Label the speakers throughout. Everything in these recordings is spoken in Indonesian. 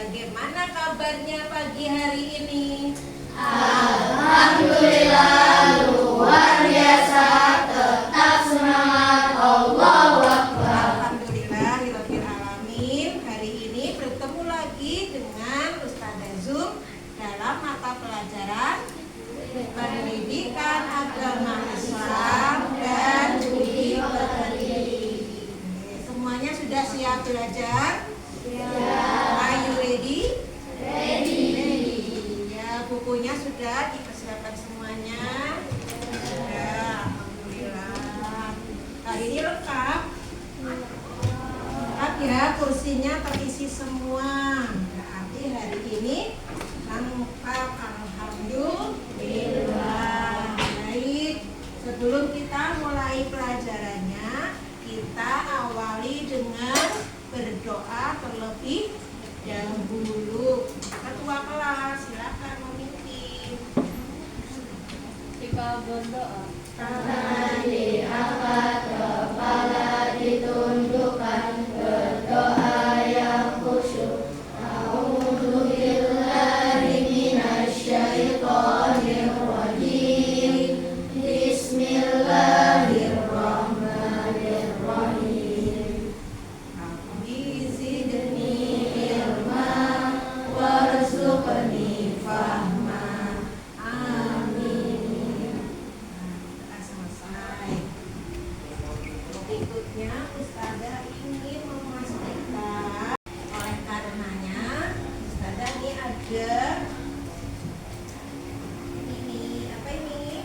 Speaker 1: Bagaimana kabarnya pagi hari ini?
Speaker 2: Alhamdulillah luar biasa, tetap semangat, Allahu Akbar.
Speaker 1: Alhamdulillahirabbil alamin. Hari ini bertemu lagi dengan Ustazah Zum dalam mata pelajaran Pendidikan Agama Islam dan Budi Pekerti. Semuanya sudah siap belajar? Are you ready?
Speaker 2: Ready.
Speaker 1: Ya, bukunya sudah dipersiapkan semuanya. Ya, alhamdulillah. Hari ini lengkap. Lengkap ya, kursinya terisi semua. Berarti hari ini lengkap, alhamdulillah. Baik, sebelum kita mulai pelajarannya, kita awali dengan berdoa terlebih dahulu. Ketua kelas silakan memimpin.
Speaker 3: Kita berdoa.
Speaker 2: Tangan diangkat, kepala ditundukkan, berdoa yang khusyuk. A'udzubillahi minasyaitonir rajim. Bismillahirrahmanirrahim. Zidni ilma warzuqni fahma. Amin.
Speaker 1: Nah, selesai. Berikutnya Ustazah ingin memastikan, oleh karenanya Ustazah ini ada ini, apa ini?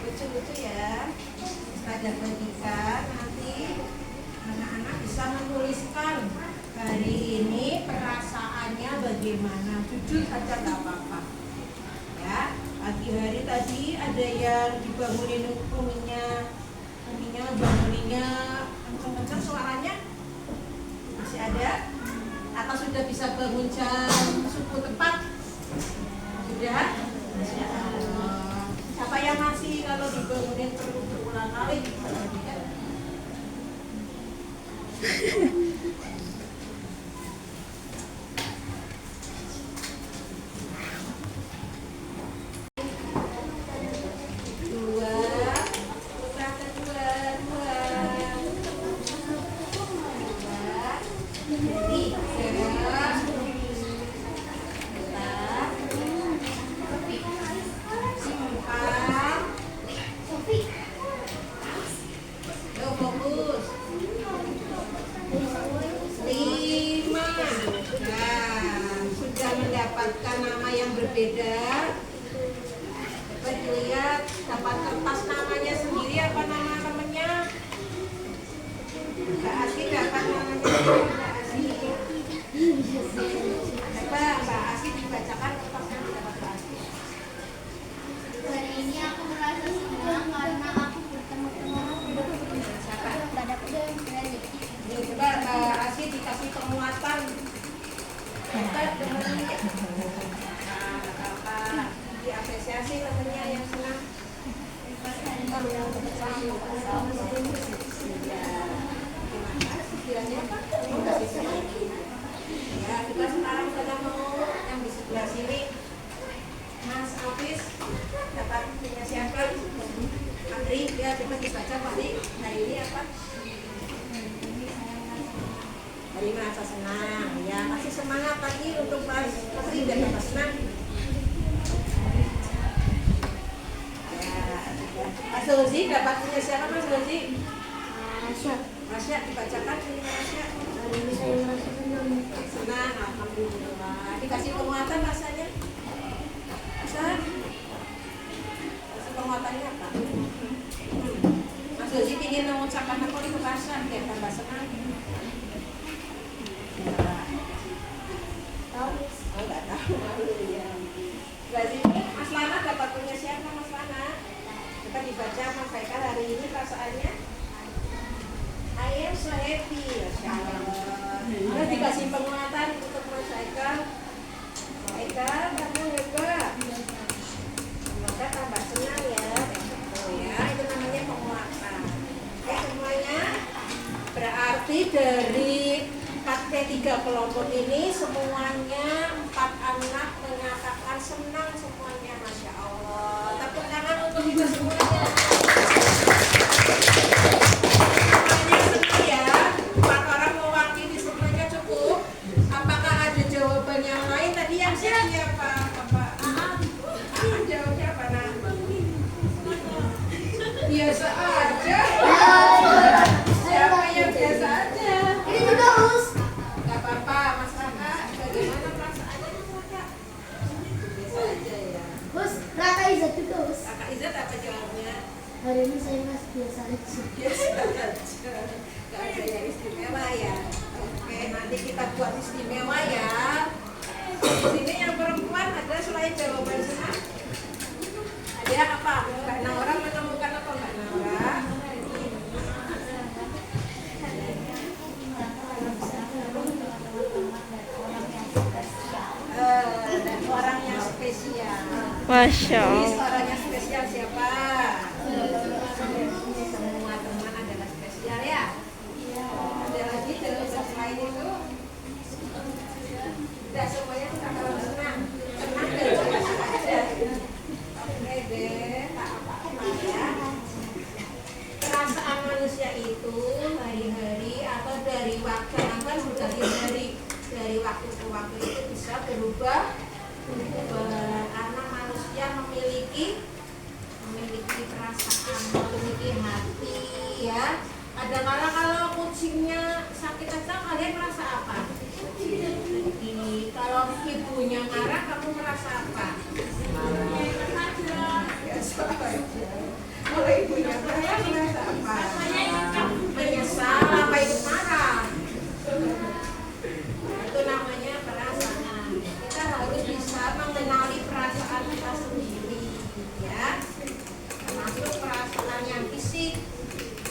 Speaker 1: Lucu-lucu ya. Ustazah bagikan, nanti anak-anak bisa menuliskan hari ini perasaannya bagaimana. Jujur saja nggak apa-apa. Ya, pagi hari tadi ada yang dibangunin uminya banguninnya kencang-kencang suaranya, masih ada? Atau sudah bisa bangun jam subuh tepat? Sudah? Masya Allah. Siapa yang masih kalau dibangunin perlu berulang kali? Dua, putra kedua, dua. Jadi, fokus. 5. Nah, sudah mendapatkan nama yang berbeda. Coba dilihat, dapat kertas namanya sendiri apa nama temennya? Mbak Aski dapat namanya sendiri, Mbak Aski. Coba Mbak Aski dibacakan kertasnya dapat Mbak Aski.
Speaker 2: Hari ini aku merasa senang karena aku bertemu teman-teman.
Speaker 1: Siapa?
Speaker 2: Ini
Speaker 1: Coba Mbak Aski dikasih penguatan. Coba temennya. Nah, apa-apa. Diapresiasi temennya yang senang. Terima kasih. Bilangnya apa? Terima kasih senang. Ya, kita sekarang sudah mau yang di sebelah sini. Mas Alvis dapat punya siapa? Andri, ya coba dibaca Pak Di. Hari ini apa? Hari merasa senang. Ya, kasih semangat lagi untuk Mas Putri dan Bapak senang. Ya, Mas Zozi dapat punya siapa Mas Zozi? Masya, dibacakan ini Masya.
Speaker 2: hari ini saya merasa senang.
Speaker 1: Senang, alhamdulillah. Dikasih penguatan rasanya. Bisa? Kasih penguatannya apa? Mas Zozi ingin mengucapkan apa di kebahasaan biar tambah senang. Tahu? Oh, nggak tahu. Ya. Berarti Mas Lana dapat punya siapa Mas Lana? Kita dibaca Mas Haikal hari ini perasaannya. I am so happy. Masya Allah. Nah, dikasih penguatan untuk Mas Haikal. Haikal, kamu hebat. Semoga tambah senang ya. Oh ya, itu namanya penguatan. Oke semuanya. Berarti dari 4 3 kelompok ini semuanya 4 anak menyatakan senang semuanya, Masya Allah. Tepuk tangan untuk kita semuanya. Semuanya senang ya. 4 orang mewakili semuanya cukup. Apakah ada jawaban yang lain? Tadi yang siapa? Jawabnya apa, Nak? Biasa aja. Siapa yang biasa aja?
Speaker 2: Ini juga Us.
Speaker 1: Gak apa-apa, Mas Raka. Bagaimana perasaannya, Mas Raka? Biasa aja ya.
Speaker 2: Us, Raka Izzat juga Us.
Speaker 1: Kakak Izzat apa jawabnya?
Speaker 2: Hari ini saya masih biasa aja.
Speaker 1: Biasa aja. Gak ada yang istimewa ya. Oke, nanti kita buat istimewa ya. Di sini yang perempuan ada selain jawaban senang. Ada apa? Mbak Naura menemukan apa, Mbak Naura? Dan orang yang spesial.
Speaker 3: Masya
Speaker 1: Jadi
Speaker 3: Allah.
Speaker 1: orang yang spesial siapa? Semua teman adalah spesial ya. Ada lagi jawaban selain itu? Tidak semuanya kita kalau senang. Senang dan biasa aja. Oke deh, tak apa-apa ya. Perasaan manusia itu hari-hari atau dari waktu kan berganti dari waktu ke waktu itu bisa berubah karena manusia memiliki perasaan, memiliki hati ya. Ada kala kalau kucingnya sakit aja kalian merasa apa? Kalau ibunya marah kamu merasa apa? Biasa aja. Kalau ibunya marah merasa apa? Menyesal apa ikut marah? Itu namanya perasaan. Kita harus bisa mengenali perasaan kita sendiri ya. Termasuk perasaan yang fisik,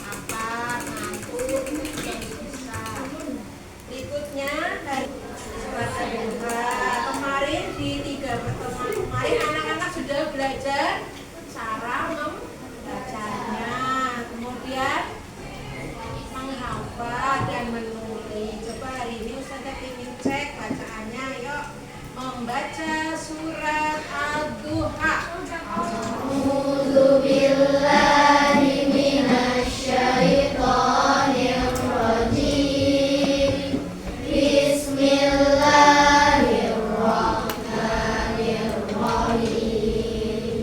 Speaker 1: apa, ngantuk, juga bisa. Berikutnya dari surat Al-Baqarah. Kemarin di 3 pertemuan kemarin anak-anak sudah belajar cara membacanya, kemudian menghafal dan menulis. Coba hari ini Ustazah ingin cek bacaannya. Yuk membaca surat Al-Duha.
Speaker 2: A'udzubillahi minasyaitonirrajim. Bismillahirrahmanirrahim.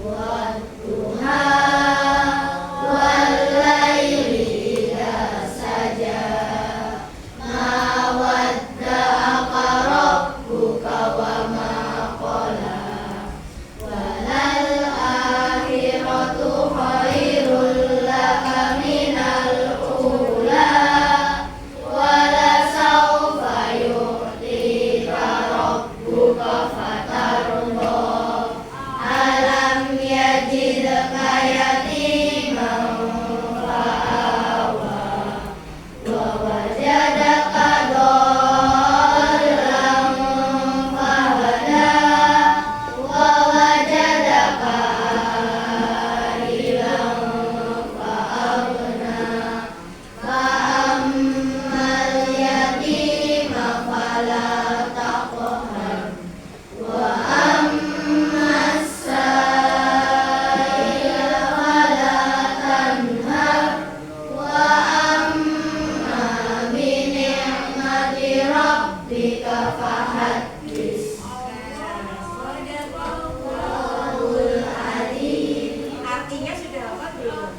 Speaker 2: Wadduha wallaili idza saja. Ma wadda'aka rabbuka wa ma qala. Walal akhiratu khairul laka minal ula. Wala sawfa yu'tika rabbuka fatarda. Alam yajidka yatiman fa'awa. Wa wajadaka dhallan fahada. Wa wajadaka a'ilan fa'aghna. Fa'ammal yatima fala taqhar. Wa ammas sa'ila fala tanhar. Wa amma bi ni'mati rabbika fahaddits. Wal alim.
Speaker 1: Artinya sudah apa belum?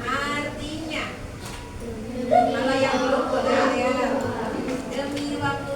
Speaker 1: Artinya kalau yang belum boleh ya. Demi waktu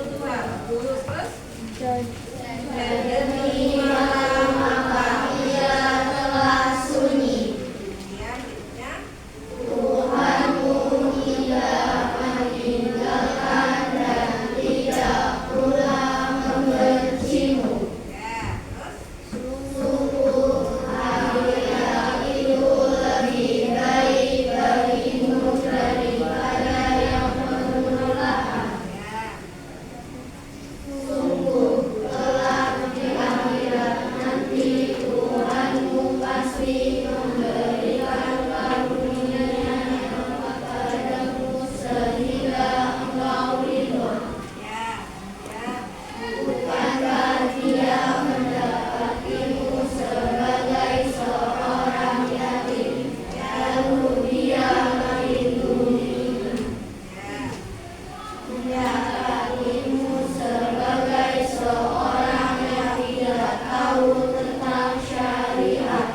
Speaker 2: menyakitimu sebagai seorang yang tidak tahu tentang syariat,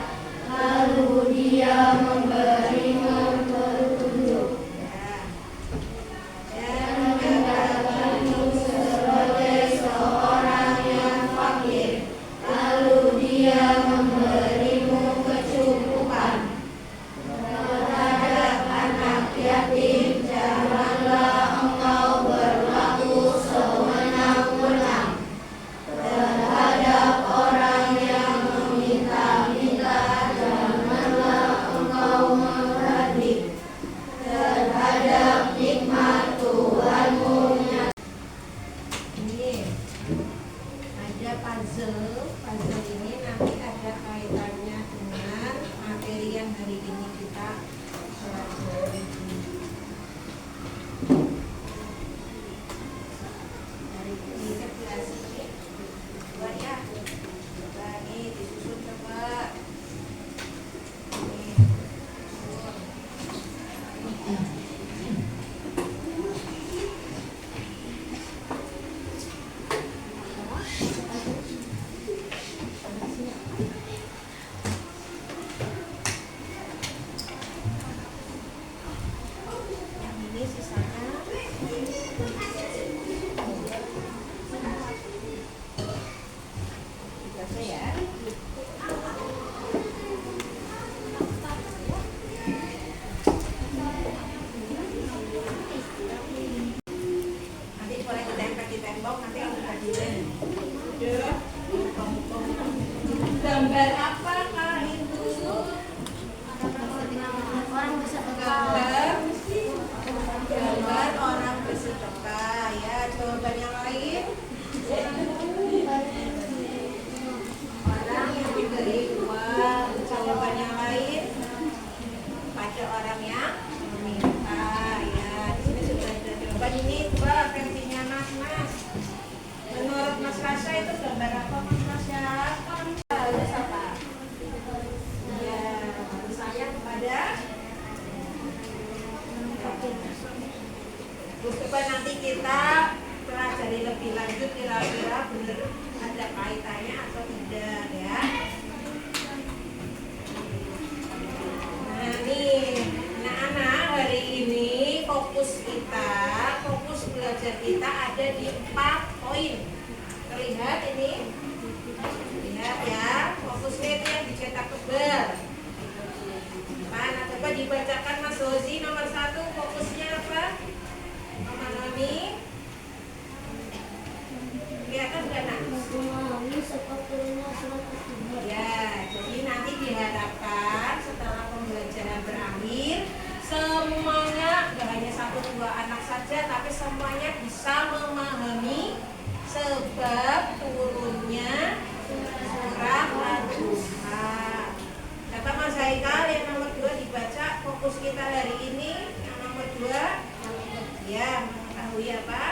Speaker 2: lalu dia memberimu petunjuk. Dan mendapatmu sebagai seorang yang fakir, lalu dia memberimu kecukupan. Terhadap anak yatim janganlah engkau berlaku sewenang-wenang. Terhadap orang yang meminta-minta janganlah engkau menghardik. Terhadap nikmat Tuhanmu.
Speaker 1: Ini ada puzzle. Puzzle ini nanti ada kaitannya dengan materi yang hari ini kita pelajari. Dari ini sebelah sini, coba ya. Coba nih disusun coba. Nih, yang ini sisanya. Dibaca ya. Nanti boleh ditempel di tembok, nanti aku hadirin. Udah. Gambar apa Kak Ibu?
Speaker 2: Orang bisa
Speaker 1: Gambar orang bersedekah ya. Jawaban yang lain, orang yang diberi uang. Jawaban yang lain, pada orang yang meminta ya. Di sini sudah ada jawaban. Ini coba versinya Mas. Menurut Mas Rasya itu gambar apa Mas Rasya? Harus apa? Ya, harus sayang kepada. Terus coba nanti kita pelajari lebih lanjut kira-kira benar ada kaitannya atau tidak ya. Nah nih anak-anak, hari ini fokus belajar kita ada di 4 poin. Terlihat ini? Lihat ya, fokusnya itu yang dicetak tebal. Nah, coba dibacakan Mas Hozi nomor 1, fokusnya apa? Memahami. Kelihatan nggak nak?
Speaker 2: memahami sepatunya surat
Speaker 1: Ya, jadi nanti diharapkan setelah pembelajaran berakhir, semuanya nggak hanya 1-2 anak saja, tapi semuanya bisa memahami sebab turunnya surat Al-Duha. Kata Mas Haikal yang nomor 2 dibaca, fokus kita hari ini yang nomor 2 ya, mengetahui apa?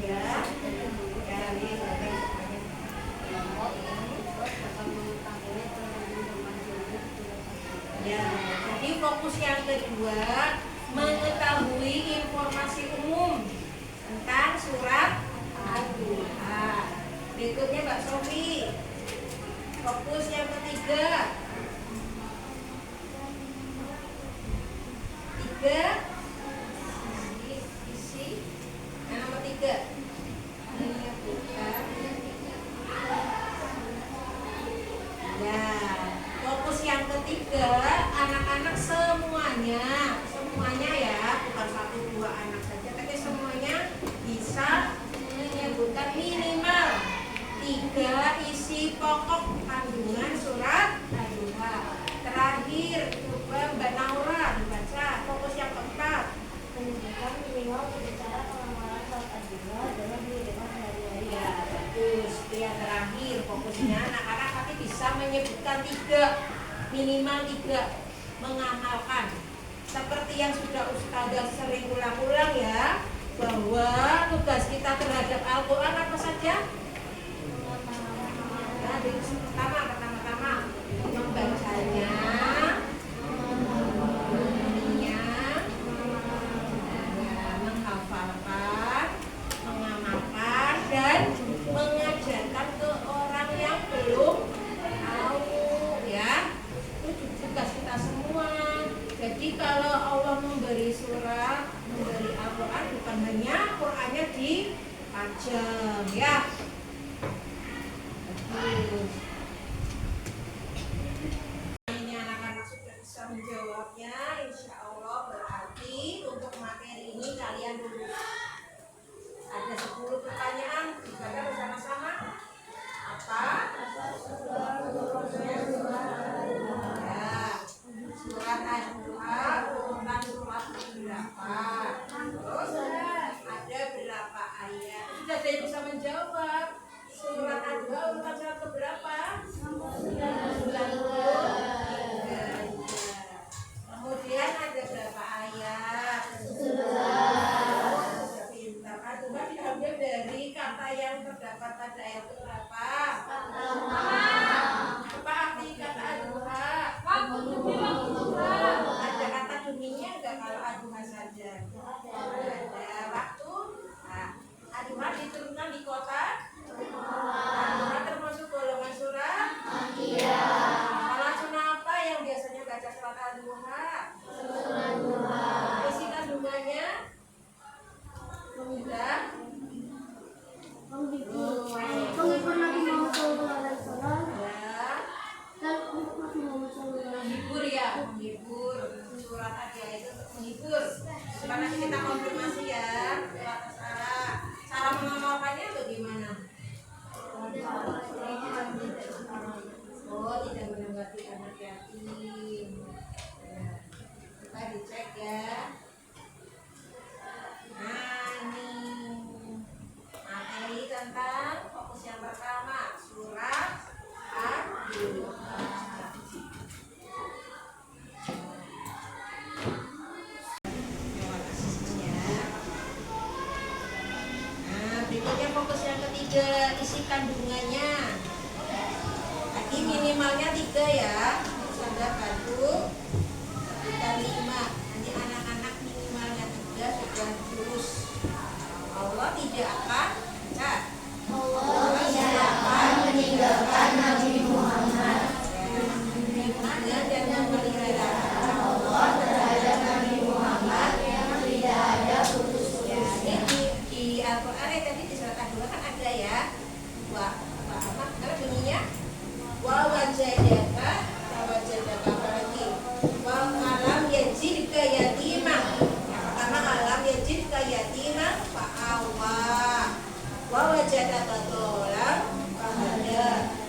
Speaker 1: Ya, ya, jadi fokus yang kedua mengetahui informasi umum tentang surat Al-Duha. Berikutnya Mbak Sofi, fokus yang ketiga. 3 isi. Yang nomor 3 menyebutkan. Ya, fokus yang ketiga, anak-anak semuanya ya, bukan 1-2 anak saja, tapi semuanya bisa menyebutkan minimal 3 isi pokok kandungan surat Al-Duha. Terakhir, coba Mbak Naura dibaca fokus yang keempat.
Speaker 2: menyebutkan minimal berbicara pengawalan surat Al-Duha dalam kehidupan sehari-hari.
Speaker 1: Ya, bagus. Itu yang terakhir fokusnya anak-anak tapi bisa menyebutkan 3, minimal 3, mengamalkan. Seperti yang sudah Ustazah sering ulang-ulang ya, bahwa tugas kita terhadap Al-Quran apa saja? Ya, pertama membacanya, memahaminya, macam ya. Bagus. Ini anak-anak sudah bisa menjawabnya, insya Allah berarti untuk materi ini kalian lulus. Ada 10 pertanyaan, dibaca bersama-sama. Apa? Ya, surat Al-Duha urutan surat berapa? Terus ada berapa ayat? Sudah ada yang bisa menjawab. Surat Al-Duha urutan surat berapa? 93. Kemudian ada berapa ayat? Pintar. Al-Duha diambil dari kata yang terdapat pada ayat berapa? Apa arti kata Al-Duha? Ada kata dunia enggak kalau Al-Duha saja? Ada waktu. Nah, Al-Duha diturunkan di kota. Al-Duha termasuk golongan surah. Salah sunnah apa yang biasanya baca surat Al-Duha? Isi kandungannya mudah.
Speaker 2: Menghibur Nabi Muhammad SAW
Speaker 1: Ya.
Speaker 2: dan Nabi Muhammad SAW.
Speaker 1: Menghibur ya, menghibur. Surat aja itu untuk menghibur. Supaya nanti kita konfirmasi ya. Surat Al-Isra. Cara mengamalkannya bagaimana? Oh, tidak menambati anak yatim. Ya. Kita dicek ya. Nah, ini materi tentang fokus yang pertama, surat Al-Duha. Nah, berikutnya fokus yang ketiga, isi kandungannya. Tadi minimalnya 3 ya. Sudah bantu dan 5. Nanti anak-anak minimalnya 3 sudah lulus. Allah tidak akan
Speaker 2: Allah tidak akan meninggalkan Nabi Muhammad.
Speaker 1: dan memelihara
Speaker 2: Allah terhadap Nabi Muhammad yang tidak ada putusnya.
Speaker 1: Jadi di Al-Quran tadi di surat Al-Duha kan ada ya apa bunyinya wajadaka apalagi alam yajidka yatimah. Yang pertama alam yajidka yatimah fa'awa wajadaka dolam fahada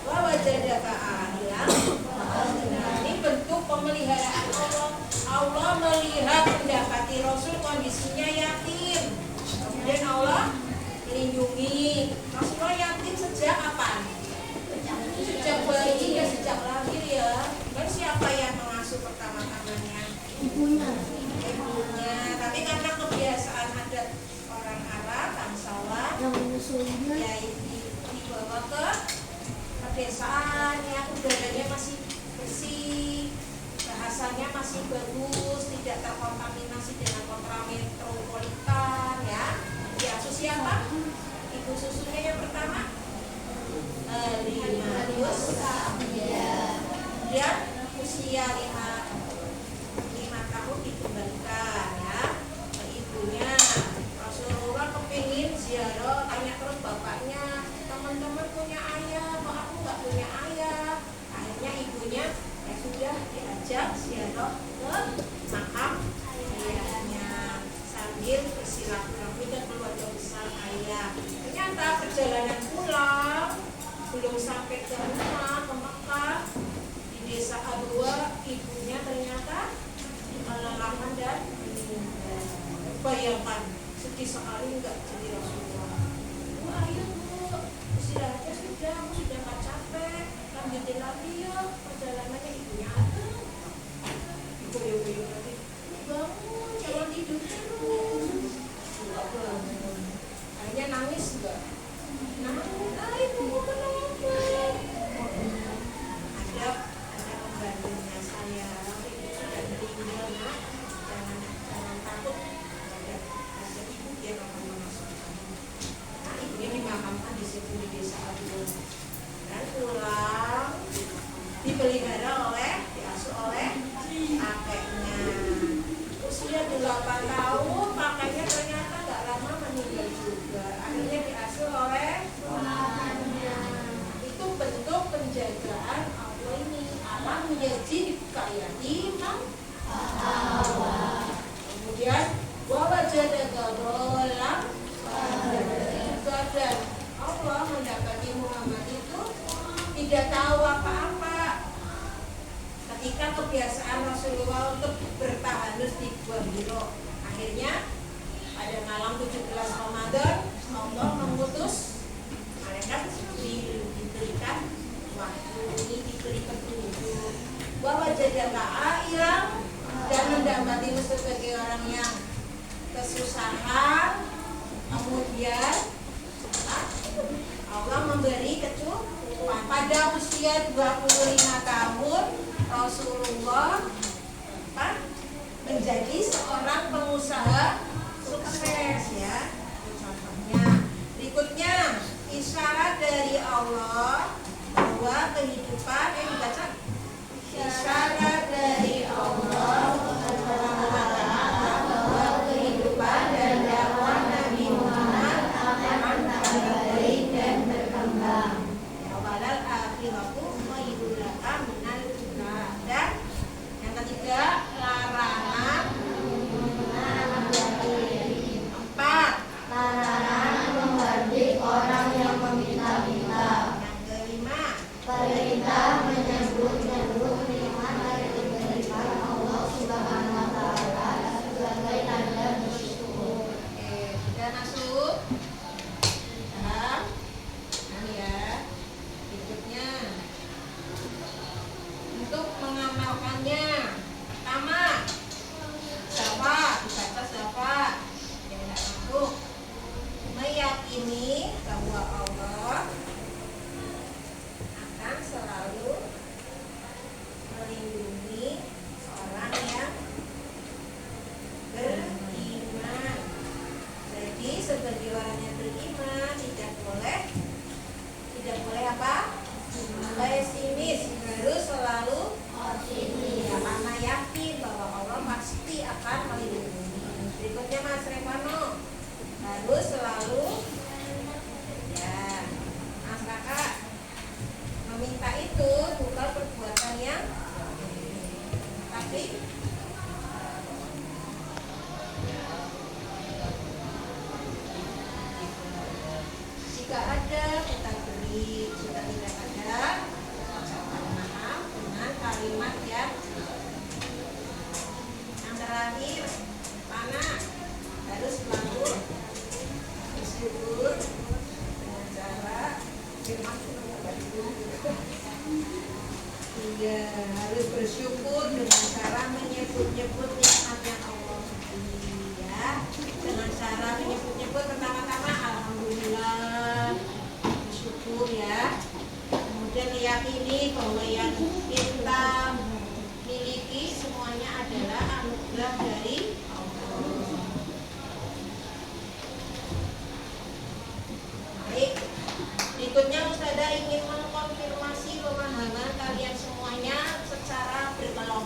Speaker 1: wajadaka ahilan fa'agna. Ini bentuk pemeliharaan Allah. Allah melihat mendapati Rasul kondisinya yatim, kemudian Allah melindungi. Rasulullah yatim sejak kapan? Sejak bayi ya, sejak lahir ya. Dan siapa yang mengasuh pertama-tamanya?
Speaker 2: Ibunya.
Speaker 1: Ibunya. Tapi karena kebiasaan adat orang Arab, bangsawan,
Speaker 2: Yang menyusuinya.
Speaker 1: ya dibawa ke pedesaan ya, udaranya masih bersih, bahasanya masih bagus, tidak terkontaminasi dengan kontrametropolitan ya. Diasuh siapa? Ibu susunya yang pertama 5 kemudian usia 5 tahun dikembalikan ya ke ibunya. Rasulullah kepingin ziarah, tanya terus bapaknya, teman-teman punya ayah, kok aku nggak punya ayah. Akhirnya ibunya ya sudah diajak ziarah ke makam ayahnya sambil bersilaturahmi dan keluarga besar ayah. Ternyata perjalanan pulang belum sampai ke rumah ke Mekah, di desa Abwa ibunya ternyata kelelahan dan meninggal. Bayangkan sedih sekali nggak jadi Rasulullah. Ayo bu, istirahatnya sudah, aku sudah nggak capek, lanjutin lagi ya perjalanannya. Ibunya ada boyo-boyo lagi, bangun jangan tidur terus. Nggak bangun, akhirnya nangis nggak? Nangis, ibu kenapa? Ada pembantunya saya, ibu sudah meninggal nak, jangan takut. Ada ibu dia akan masuk. Nah ibunya dimakamkan di situ di desa Abdul. Dan pulang dipelihara oleh, diasuh oleh kakeknya. dalam badan. Allah mendapati Muhammad itu tidak tahu apa-apa. Ketika kebiasaan Rasulullah untuk bertahanus di Gua Hiro, akhirnya pada malam 17 Ramadan Allah mengutus malaikat Jibril, diberikan wahyu, diberi petunjuk bahwa jadaka ailang dan mendapatimu sebagai orang yang kesusahan. Kemudian Allah memberi kecukupan. Pada usia 25 tahun Rasulullah menjadi seorang pengusaha sukses ya. Contohnya berikutnya isyarat dari Allah bahwa kehidupan yang dibaca isyarat dari Allah bahwa kehidupan dan dakwah Nabi Muhammad akan baik dan berkembang. Ya walal akhiratu khairul laka minal ula. Dan yang ketiga larangan 4 larangan menghardik orang yang meminta-minta. Yang kelima perintah menyebut-nyebut nikmat yang diberikan Allah Subhanahu wa taala sebagai tanda bersyukur. Oke, sudah masuk? Nah, ya. Berikutnya untuk mengamalkannya. Pertama, siapa? Dibaca siapa? Yang tidak masuk. Meyakini bahwa Allah akan selalu melindungi orang yang beriman. Jadi sebagai orang yang beriman tidak boleh apa? Pesimis, harus selalu optimis. Ya, karena yakin bahwa Allah pasti akan melindungi. Berikutnya Mas Revano, harus selalu ya Mas Kakak meminta itu bukan perbuatan yang tapi jika ada kita beri, jika tidak ada ucapkan maaf dengan kalimat yang terakhir. Mana harus selalu bersyukur dengan cara harus bersyukur dengan cara menyebut-nyebut nikmat yang Allah beri ya. Dengan cara menyebut-nyebut pertama-tama alhamdulillah, bersyukur ya. Kemudian meyakini bahwa yang kita miliki semuanya adalah anugerah dari Allah. Baik, berikutnya Ustazah ingin mengkonfirmasi pemahaman kalian semuanya secara berkelompok.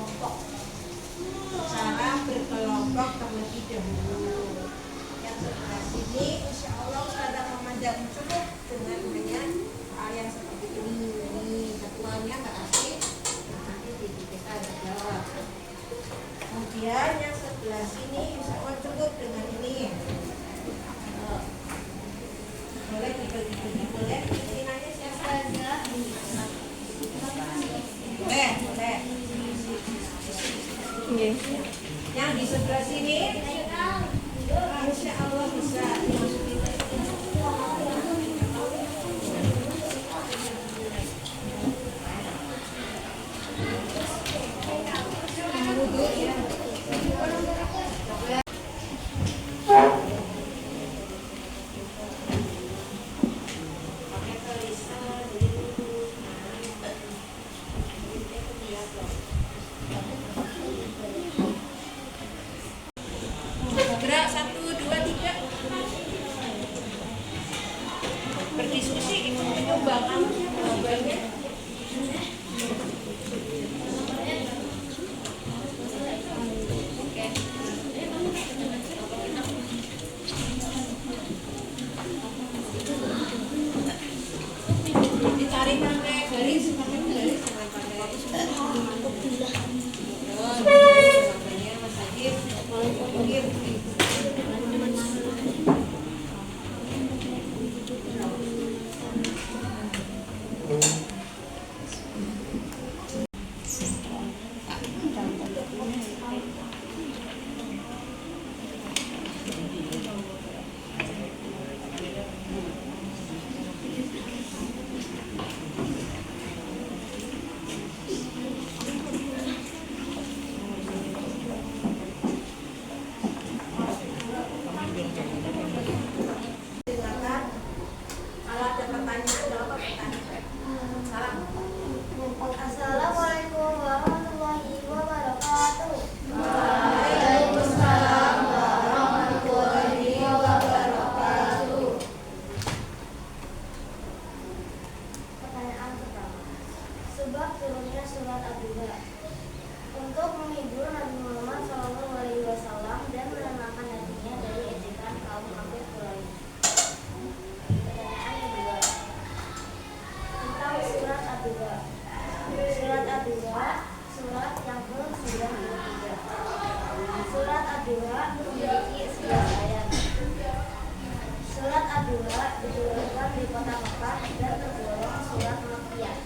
Speaker 2: di kota Mekah dan tergolong surat Makkiyah.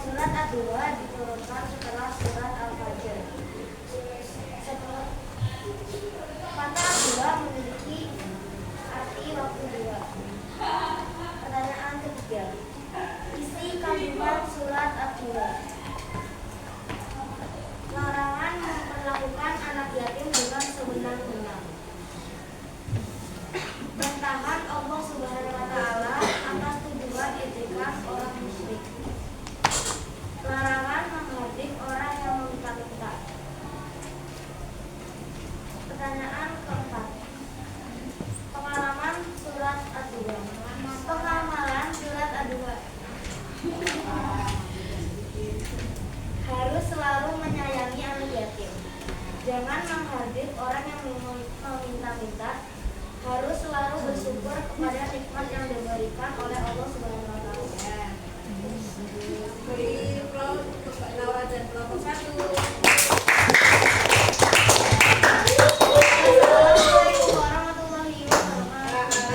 Speaker 2: Surat Ad-Duha diturunkan setelah surat Al-Fajr. Kata Ad-Duha memiliki arti waktu dua. Pertanyaan ketiga, isi kandungan surat Ad-Duha. Larangan memperlakukan anak yatim dengan sebenar-benar. Bantahan Allah Subhanahu wa Ta'ala atas tuduhan ejekan orang musyrik. Larangan menghardik orang yang meminta-minta. Pertanyaan keempat, pengalaman surat Ad-Duha. Pengamalan surat Ad-Duha. Harus selalu menyayangi anak yatim. Jangan menghardik orang yang meminta-minta. Harus selalu bersyukur kepada nikmat yang diberikan oleh Allah Subhanahu wa Ta'ala.
Speaker 1: Beri aplaus untuk Mbak Laura dan kelompok 1.
Speaker 2: Assalamualaikum warahmatullahi wabarakatuh.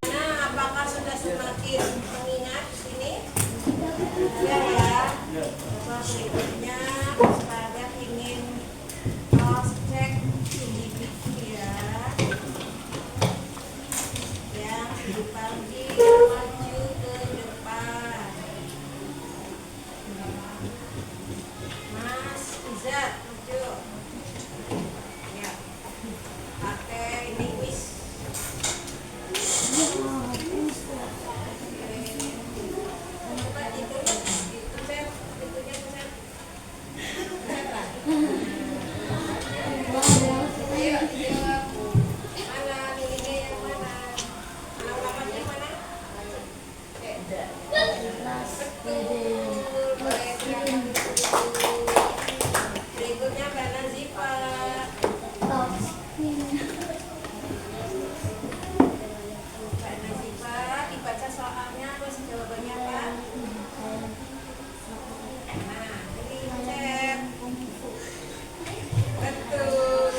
Speaker 1: Nah, apakah sudah semakin mengingat di sini? Ya. Coba berikutnya Ustazah ingin cross check individu ya. Yang dipanggil maju ke depan. Mas Izat maju. Ya. Pakai ini wis. Coba itu set, itunya set. Set lah. Ayo, mana ini yang mana? Alamatnya mana? Betul, boleh silakan dulu. Berikutnya Mbak Nazifa. Mbak Nazifa, dibaca soalnya terus jawabannya apa? Nah, ini cek. Betul.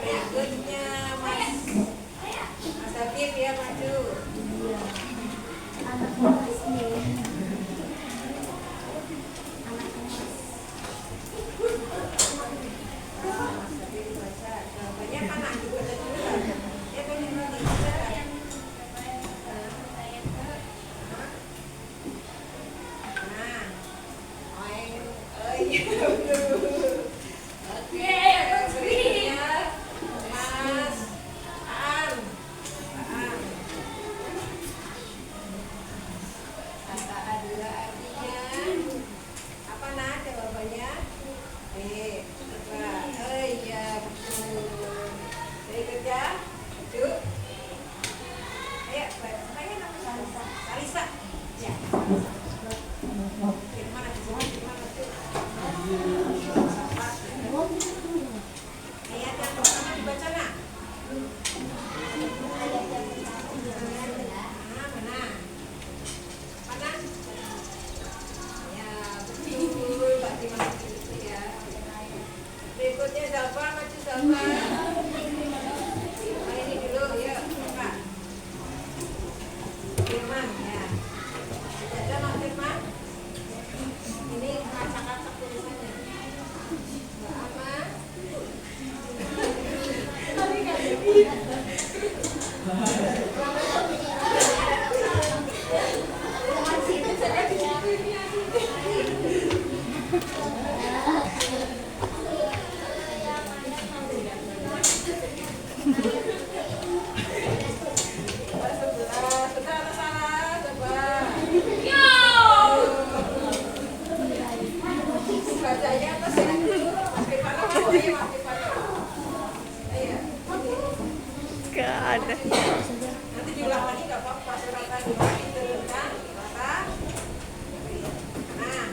Speaker 1: Berikutnya Mas Habib ya maju. Mas Habib baca jawabannya mana? Dibaca dulu kan? Ya kan ini dibaca. Nah, oke, berikutnya Mas Aan. Kata adalah artinya apa nah jawabannya? Coba. Oh iya betul. Berikutnya, maju. Ayo, saya nama Salisa. Salisa. Ya. Gimana di sini? Gimana tuh? Ayat yang pertama dibaca nak? Mana? Mana? Ya, betul. Berarti masih itu ya. Berikutnya Zalfa, maju Zalfa. Ini dulu, ya, Kak. Firman, ya. Baca Mak Firman. Ini kacak-kacak tulisannya. Mbak Ama. Sudah salah, coba. Bacanya apa sih? Bagaimana Mas? Ayo, Mas, bagaimana? Ayo.
Speaker 3: Gak ada.
Speaker 1: Nanti diulang lagi nggak apa-apa. Suratan dua diturunkan, maka nah,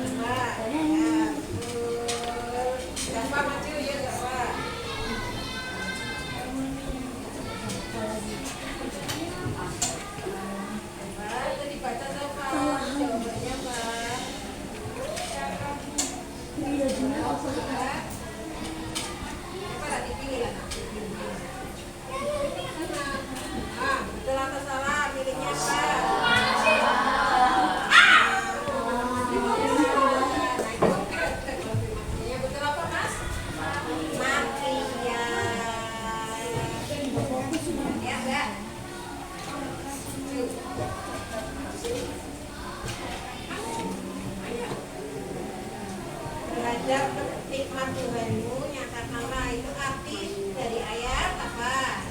Speaker 1: Mbak, ya, betul. Jawa maju ya Jawa. Mbak, itu dibaca Jawa. Jawabannya Mbak. Coba lagi Betul atau salah? Pilihnya apa? Yang betul apa, Mas? Makia. Ya, enggak? Terhadap nikmat Tuhanmu, nyatakanlah itu arti dari ayat apa?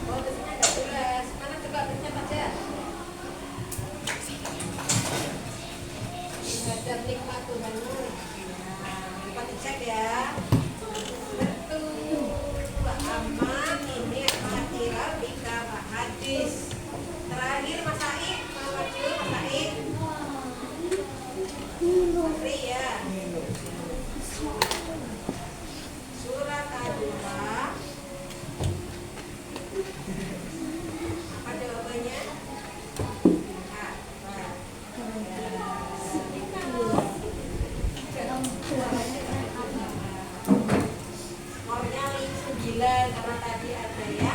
Speaker 1: Oh, tulisannya nggak jelas. Mana coba baca aja. Terhadap nikmat Tuhanmu. Coba dicek ya. Betul. Aman ini matiral bika hadis. Terakhir Mas Said, mau maju Mas Said. Mari ya. Surat Ad-Duha. Apa jawabannya? Skornya 9 karena tadi ada ya.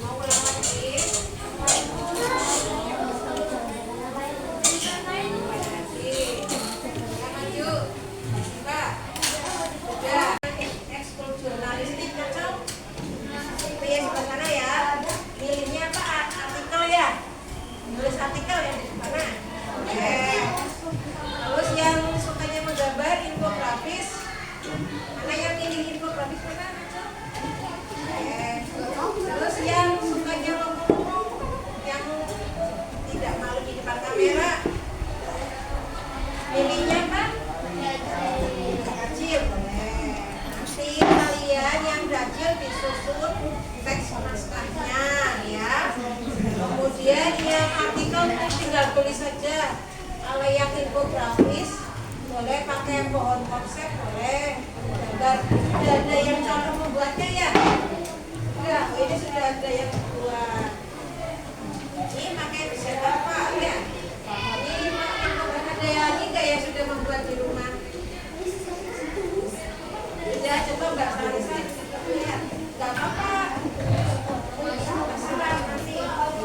Speaker 1: Mau ulang lagi? Ya maju. Coba. Udah. Ekskul jurnalistik kacau. Pilih sebelah sana ya. Pilihnya apa? Artikel ya. Nulis artikel ya di sana. Oke. Terus yang sukanya menggambar infografis. Mana yang pilih infografis mana? Oke. Terus yang sukanya ngomong, yang tidak malu di depan kamera. Pilihnya apa? Dajil. Boleh. Nanti kalian yang dajil disusun teks naskahnya ya. Kemudian yang artikel tinggal tulis saja. Kalau yang infografis boleh pakai pohon konsep, boleh gambar. Sudah ada yang contoh membuatnya ya? Sudah, ini sudah ada yang buat. Ini pakai bisa apa ya? Ini ada yang ini nggak yang sudah membuat di rumah? Sudah, coba Mbak Salisa lihat. Nggak apa-apa. Terserah nanti.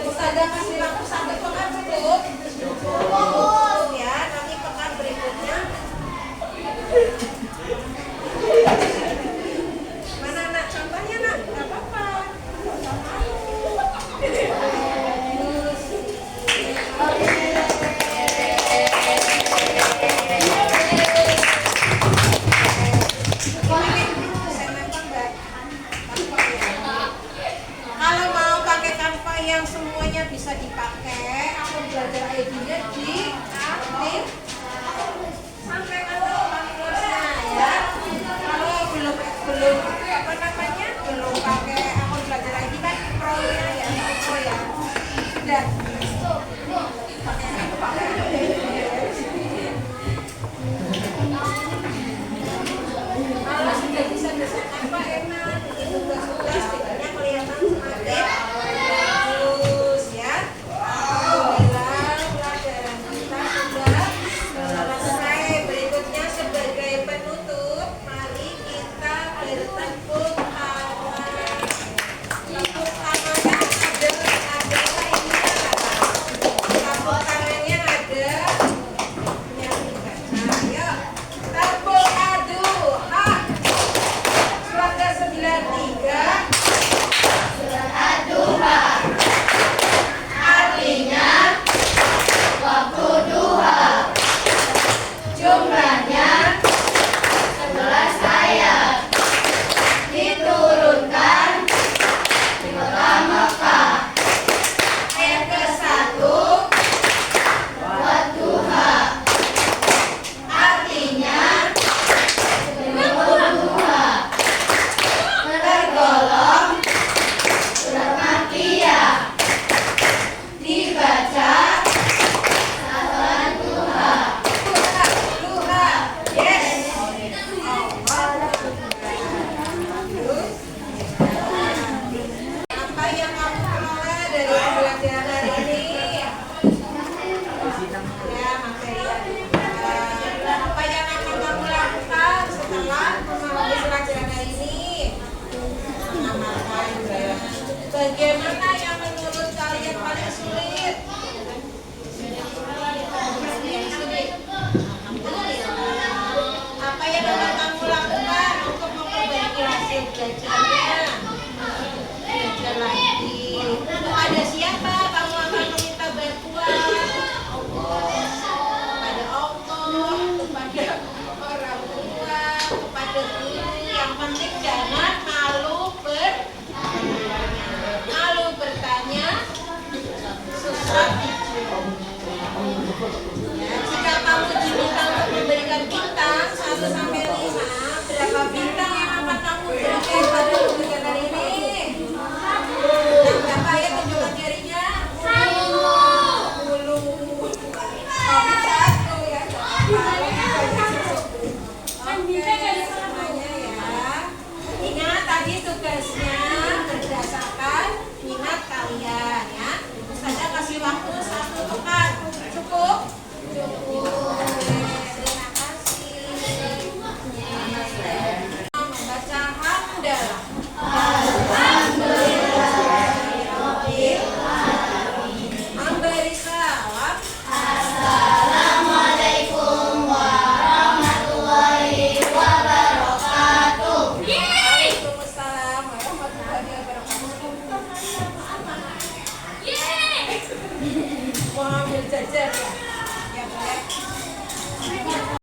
Speaker 1: Ustazah kasih waktu sampai pekan cukup. Ya, nanti pekan berikutnya. Mana nak contohnya nak? Nggak apa-apa. kepada orang tua, kepada guru. Yang penting jangan malu bertanya, susah dijawab. Ya, jika kamu diminta untuk memberikan bintang 1 sampai 5, berapa bintang yang akan kamu berikan pada ujian hari ini? Yang berapa ya, tunjukkan jarinya? 10. Tapi 1 ya. Oke, semuanya ya. Ingat tadi tugasnya berdasarkan minat kalian ya. Saya kasih waktu 1 pekan. Cukup? Cukup. Terima kasih. Membaca hamdalah. Memberi salam. Waalaikumsalam warahmatullahi wabarakatuh. Mau ambil jajan ya?